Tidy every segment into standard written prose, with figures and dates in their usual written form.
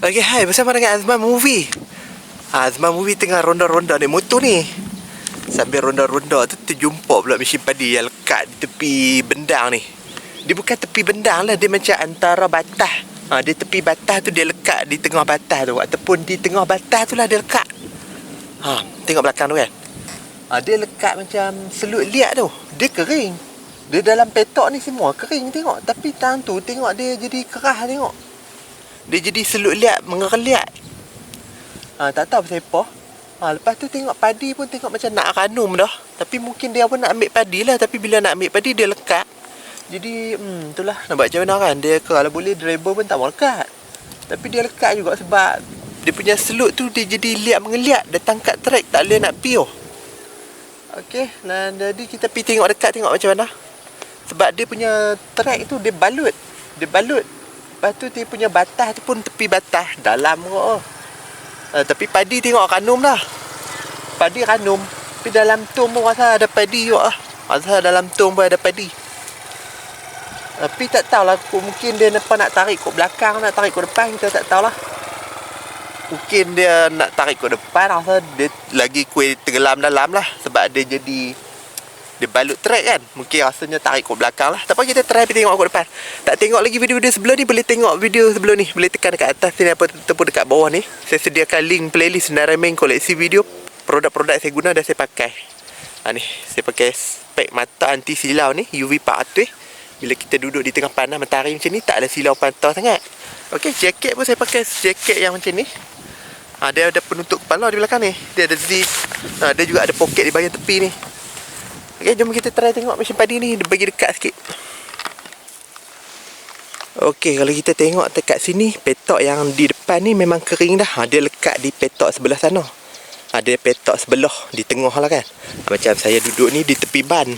Okay, hai, bersama dengan Azman Movie. Azman Movie tengah ronda-ronda naik motor ni. Sambil ronda-ronda tu terjumpa pula mesin padi yang lekat di tepi bendang ni. Dia bukan tepi bendang lah, dia macam antara batas. Di tepi batas tu dia lekat di tengah batas tu, ataupun di tengah batas tu lah dia lekat. Tengok belakang tu kan. Dia lekat macam selut liat tu. Dia kering. Dia dalam petok ni semua kering tengok. Tapi tang tu tengok dia jadi kerah tengok. Dia jadi selut liat, mengerliat. Tak tahu pasal apa. Lepas tu tengok padi pun tengok macam nak ranum dah. Tapi mungkin dia pun nak ambil padi lah. Tapi bila nak ambil padi dia lekat. Jadi itulah nak buat macam mana kan. Dia kalau boleh driver pun tak mau lekat. Tapi dia lekat juga sebab dia punya selut tu dia jadi liat mengeliat. Dia tangkap trek tak boleh nak piuh. Okey, dan jadi kita pergi tengok dekat, tengok macam mana. Sebab dia punya trek tu dia balut. Dia balut. Lepas tu dia punya batas tu pun tepi batas dalam kot. Tapi padi tengok ranum lah. Padi ranum. Tapi dalam tum pun rasa ada padi juga lah. Rasa dalam tum pun ada padi. Tapi tak tahulah, mungkin dia nak tarik ke belakang, nak tarik ke depan, kita tak tahulah. Mungkin dia nak tarik ke depan, rasa dia lagi kuih tenggelam dalam lah. Sebab dia jadi dia balut trek kan. Mungkin rasanya tarik ke belakang lah. Tak apa, kita try pergi tengok ke depan. Tak tengok lagi video-video sebelum ni, boleh tengok video sebelum ni. Boleh tekan dekat atas sini ataupun dekat bawah ni. Saya sediakan link playlist Naramen koleksi video. Produk-produk saya guna dan saya pakai. Ni, saya pakai spek mata anti silau ni, UV 400. Bila kita duduk di tengah panas matahari macam ni, tak ada silau pantau sangat. Okey, jaket pun saya pakai jaket yang macam ni. Dia ada penutup kepala di belakang ni. Dia ada zip. Dia juga ada poket di bahagian tepi ni. Okay, jom kita try tengok mesin padi ni. Dia bagi dekat sikit. Okey, kalau kita tengok dekat sini, petok yang di depan ni memang kering dah. Dia lekat di petok sebelah sana. Dia petok sebelah di tengah lah kan. Macam saya duduk ni di tepi ban.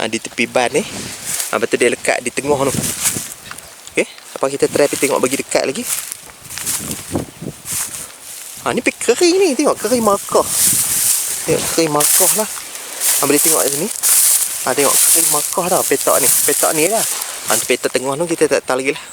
Di tepi ban ni. Lepas tu dia lekat di tengah tu. Okey, apa kita try pergi tengok bagi dekat lagi. Ni kering ni, tengok kering markah. Tengok kering markah lah. Boleh tengok kat sini. Tengok kering markah dah petok ni. Petok ni lah. Petok tengah tu kita tak tahu lagi lah.